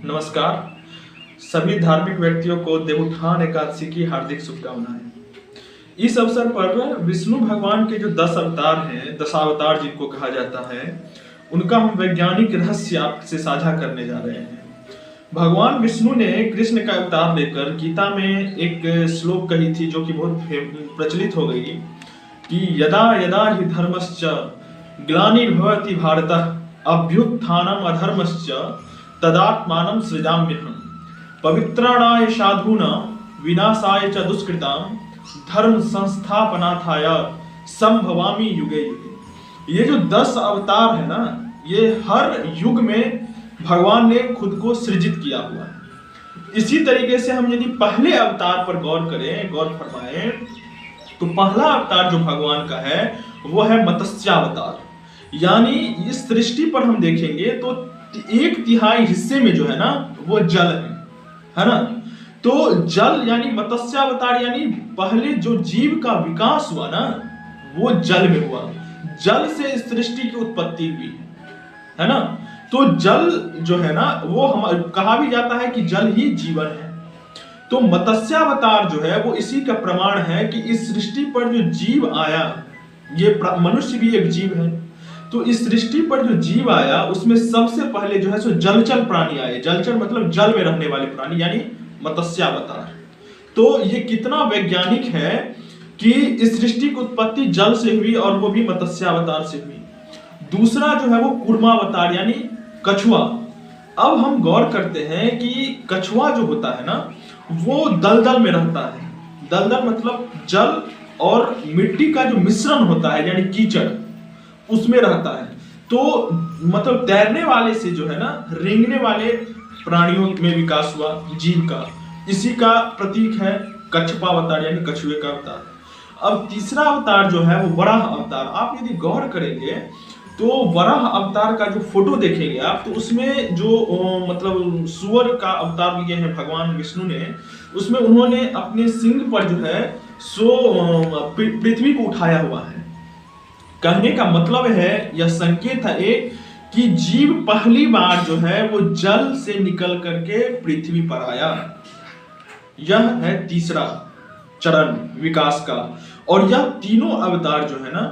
नमस्कार। सभी धार्मिक व्यक्तियों को देवोत्थान एकादशी की हार्दिक शुभकामनाएं। इस अवसर पर विष्णु भगवान के जो 10 अवतार हैं, दशावतार जिनको कहा जाता है, उनका हम वैज्ञानिक रहस्य आपसे साझा करने जा रहे हैं। भगवान विष्णु ने कृष्ण का अवतार लेकर गीता में एक श्लोक कही थी जो कि बहुत प्रचलित हो गई कि यदा यदा हि धर्मश्च ग्लानिर्भवति भारतः अभ्युत्थानम् अधर्मश्च तदात्मानं सृजाम्यहम् पवित्राणाय साधूनां विनाशाय च दुष्कृतां धर्म संस्थापनार्थाय संभवामि युगे युगे। ये जो 10 अवतार है ना, ये हर युग में भगवान ने खुद को सृजित किया हुआ है। इसी तरीके से हम यदि पहले अवतार पर गौर फरमाएं तो पहला अवतार जो भगवान का है वो है मत्स्यावतार। यानी इस सृष्टि पर हम देखेंगे तो 1/3 हिस्से में जो है ना वो जल है ना। तो जल यानी मत्स्यावतार यानी पहले जो जीव का विकास हुआ ना वो जल में हुआ। जल से इस सृष्टि की उत्पत्ति हुई है ना। तो जल जो है ना वो कहा भी जाता है कि जल ही जीवन है। तो मत्स्यावतार जो है वो इसी का प्रमाण है कि इस सृष्टि पर जो जीव आया, ये मनुष्य भी एक जीव है। तो इस सृष्टि पर जो जीव आया उसमें सबसे पहले जो है सो जलचर प्राणी आए। जलचर मतलब जल में रहने वाले प्राणी यानी मत्स्यावतार। तो ये कितना वैज्ञानिक है कि इस सृष्टि की उत्पत्ति जल से हुई और वो भी मत्स्यावतार से हुई। दूसरा जो है वो कूर्मावतार यानी कछुआ। अब हम गौर करते हैं कि कछुआ जो होता है ना वो दलदल में रहता है। दलदल मतलब जल और मिट्टी का जो मिश्रण होता है यानी कीचड़, उसमें रहता है। तो मतलब तैरने वाले से जो है ना रेंगने वाले प्राणियों में विकास हुआ जीव का। इसी का प्रतीक है कछपावतार यानी कछुए का अवतार। अब तीसरा अवतार जो है वो वराह अवतार। आप यदि गौर करेंगे तो वराह अवतार का जो फोटो देखेंगे आप तो उसमें जो मतलब सुअर का अवतार लिए हैं भगवान विष्णु ने, उसमें उन्होंने अपने सिंह पर जो है सो पृथ्वी को उठाया हुआ है। कहने का मतलब है, यह संकेत है एक कि जीव पहली बार जो है वो जल से निकल करके पृथ्वी पर आया। यह है तीसरा चरण विकास का। और यह तीनों अवतार जो है ना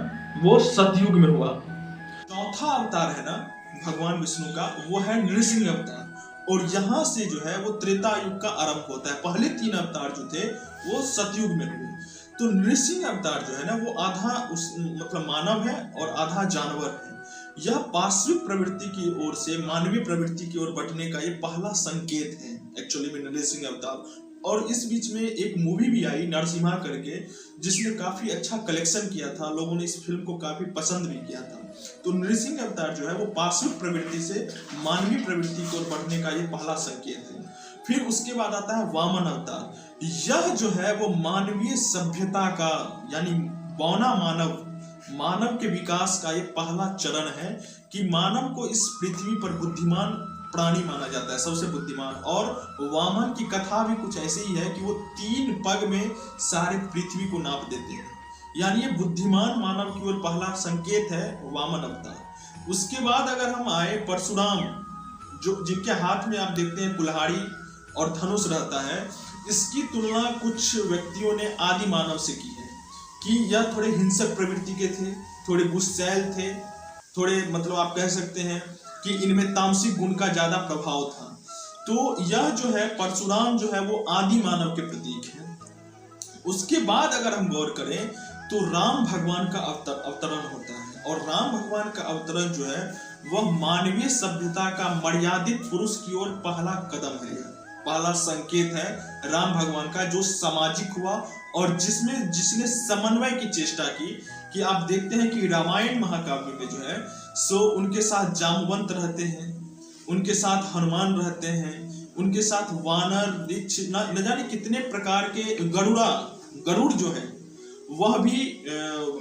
वो सतयुग में हुआ। चौथा अवतार है ना भगवान विष्णु का वो है नृसिंह अवतार। और यहां से जो है वो त्रेता युग का आरंभ होता है। पहले 3 अवतार जो थे वो सतयुग में हुए। तो नृसिंह अवतार जो है ना वो आधा मतलब मानव है और आधा जानवर है। यह पार्श्विक प्रवृत्ति की ओर से मानवीय प्रवृत्ति की ओर बढ़ने का ये पहला संकेत है एक्चुअली में नृसिंह अवतार। और इस बीच में एक मूवी भी आई नरसिम्हा करके जिसने काफी अच्छा कलेक्शन किया था। लोगों ने इस फिल्म को काफी पसंद भी किया था। तो नृसिंह अवतार जो है वो पार्श्विक प्रवृत्ति से मानवीय प्रवृत्ति की ओर बढ़ने का ये पहला संकेत है। फिर उसके बाद आता है वामन अवतार। यह जो है वो मानवीय सभ्यता का यानी बौना मानव के विकास का ये पहला चरण है कि मानव को इस पृथ्वी पर बुद्धिमान प्राणी माना जाता है, सबसे बुद्धिमान। और वामन की कथा भी कुछ ऐसे ही है कि वो 3 पग में सारे पृथ्वी को नाप देते हैं। यानी ये बुद्धिमान मानव की ओर पहला संकेत है वामन अवतार। उसके बाद अगर हम आए परशुराम, जो जिनके हाथ में आप देखते हैं कुल्हाड़ी और धनुष रहता है, इसकी तुलना कुछ व्यक्तियों ने आदि मानव से की है कि यह थोड़े हिंसक प्रवृत्ति के थे, थोड़े गुस्सैल थे, थोड़े मतलब आप कह सकते हैं कि इनमें तामसिक गुण का ज्यादा प्रभाव था। तो यह जो है परशुराम जो है वो आदि मानव के प्रतीक है। उसके बाद अगर हम गौर करें तो राम भगवान का अवतरण होता है। और राम भगवान का अवतरण जो है वह मानवीय सभ्यता का मर्यादित पुरुष की ओर पहला कदम है, पहला संकेत है राम भगवान का जो सामाजिक हुआ और जिसने समन्वय की चेष्टा की। कि आप देखते हैं कि रामायण महाकाव्य में जो है सो उनके साथ जामवंत रहते हैं, उनके साथ हनुमान रहते हैं, उनके साथ वानर न जाने कितने प्रकार के गरुड़ जो है वह भी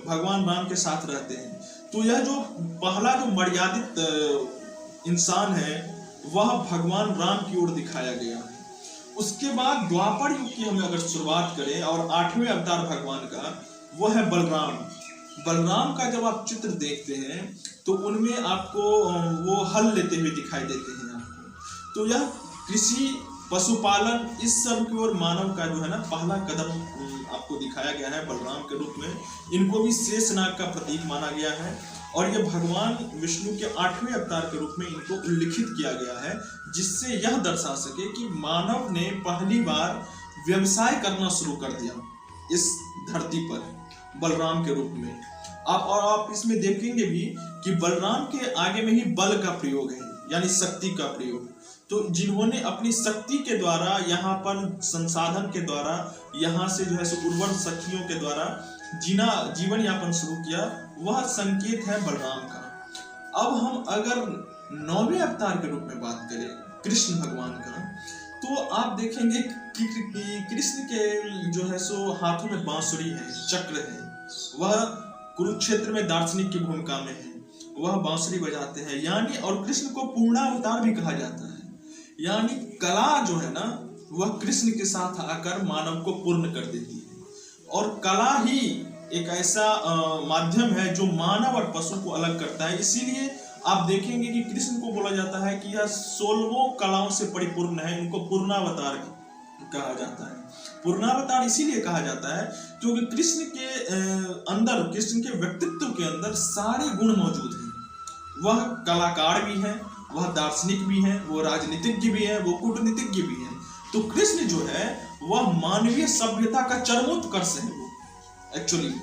भगवान राम के साथ रहते हैं। तो यह जो पहला जो मर्यादित इंसान है वह भगवान राम की ओर दिखाया गया है। उसके बाद द्वापर युग की हम अगर शुरुआत करें और 8वें अवतार भगवान का वो है बलराम। बलराम का जब आप चित्र देखते हैं तो उनमें आपको वो हल लेते हुए दिखाई देते हैं आपको। तो यह कृषि, पशुपालन, इस सब की ओर मानव का जो है ना पहला कदम आपको दिखाया गया है बलराम के रूप में। इनको भी शेषनाग का प्रतीक माना गया है और ये भगवान विष्णु के 8वें अवतार के रूप में इनको उल्लिखित किया गया है, जिससे यह दर्शा सके कि मानव ने पहली बार व्यवसाय करना शुरू कर दिया इस धरती पर बलराम के रूप में। आप इसमें देखेंगे भी कि बलराम के आगे में ही बल का प्रयोग है, यानी शक्ति का प्रयोग। तो जिन्होंने अपनी शक्ति के द्वारा यहाँ पर संसाधन के द्वारा यहाँ से जो है उर्वर शक्तियों के द्वारा जीवन यापन शुरू किया, वह संकेत है बलराम का। अब हम अगर 9वें अवतार के रूप में बात करें कृष्ण भगवान का, तो आप देखेंगे कि कृष्ण के जो है सो हाथों में बांसुरी है, चक्र है, वह कुरुक्षेत्र में दार्शनिक की भूमिका में है, वह बांसुरी बजाते हैं, यानी और कृष्ण को पूर्णावतार भी कहा जाता है। यानी कला जो है ना वह कृष्ण के साथ आकर मानव को पूर्ण कर देती है, और कला ही एक ऐसा माध्यम है जो मानव और पशु को अलग करता है। इसीलिए आप देखेंगे कि कृष्ण को बोला जाता है कि यह 16 कलाओं से परिपूर्ण है, इनको पूर्णावतार कहा जाता है। पूर्णावतार इसीलिए कहा जाता है क्योंकि कृष्ण के अंदर, कृष्ण के व्यक्तित्व के अंदर सारे गुण मौजूद हैं। वह कलाकार भी हैं, वह दार्शनिक भी हैं, वो राजनीतिज्ञ भी हैं, वो कूटनीतिज्ञ भी हैं। तो कृष्ण जो है वह मानवीय सभ्यता का चरमोत्कर्ष है वो एक्चुअली।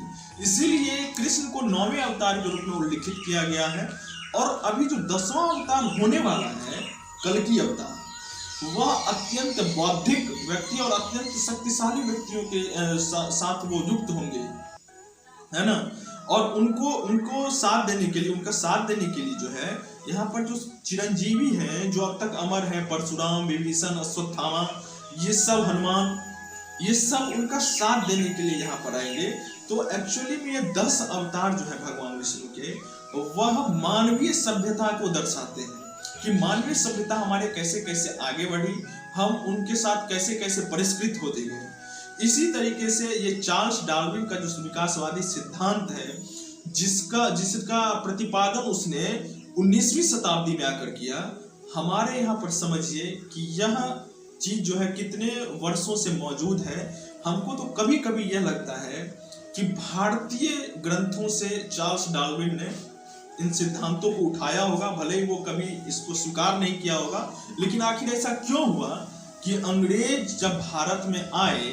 इसीलिए कृष्ण को 9वें अवतार के रूप में उल्लिखित किया गया है। और अभी जो 10वां अवतार होने वाला है कल्कि अवतार, वह अत्यंत बौद्धिक व्यक्ति और अत्यंत शक्तिशाली व्यक्तियों के साथ वो युक्त होंगे, है ना। और उनको साथ देने के लिए, उनका साथ देने के लिए जो है यहाँ पर जो चिरंजीवी हैं, जो अब तक अमर हैं, परशुराम, विभीषण, अश्वत्थामा, ये सब हनुमान, ये सब उनका साथ देने के लिए यहाँ पर आएंगे। तो एक्चुअली में ये 10 अवतार जो है भगवान विष्णु के, वह मानवीय सभ्यता को दर्शाते हैं कि मानवीय सभ्यता हमारे कैसे कैसे आगे बढ़ी, हम उनके साथ कैसे कैसे परिष्कृत होते गए। इसी तरीके से ये चार्ल्स डार्विन का जो विकासवादी सिद्धांत है, जिसका प्रतिपादन उसने 19वीं शताब्दी में आकर किया, हमारे यहाँ पर समझिए कि यह चीज जो है कितने वर्षों से मौजूद है। हमको तो कभी कभी यह लगता है कि भारतीय ग्रंथों से चार्ल्स डार्विन ने इन सिद्धांतों को उठाया होगा, भले ही वो कभी इसको स्वीकार नहीं किया होगा। लेकिन आखिर ऐसा क्यों हुआ कि अंग्रेज जब भारत में आए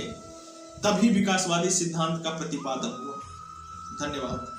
तभी विकासवादी सिद्धांत का प्रतिपादन हुआ। धन्यवाद।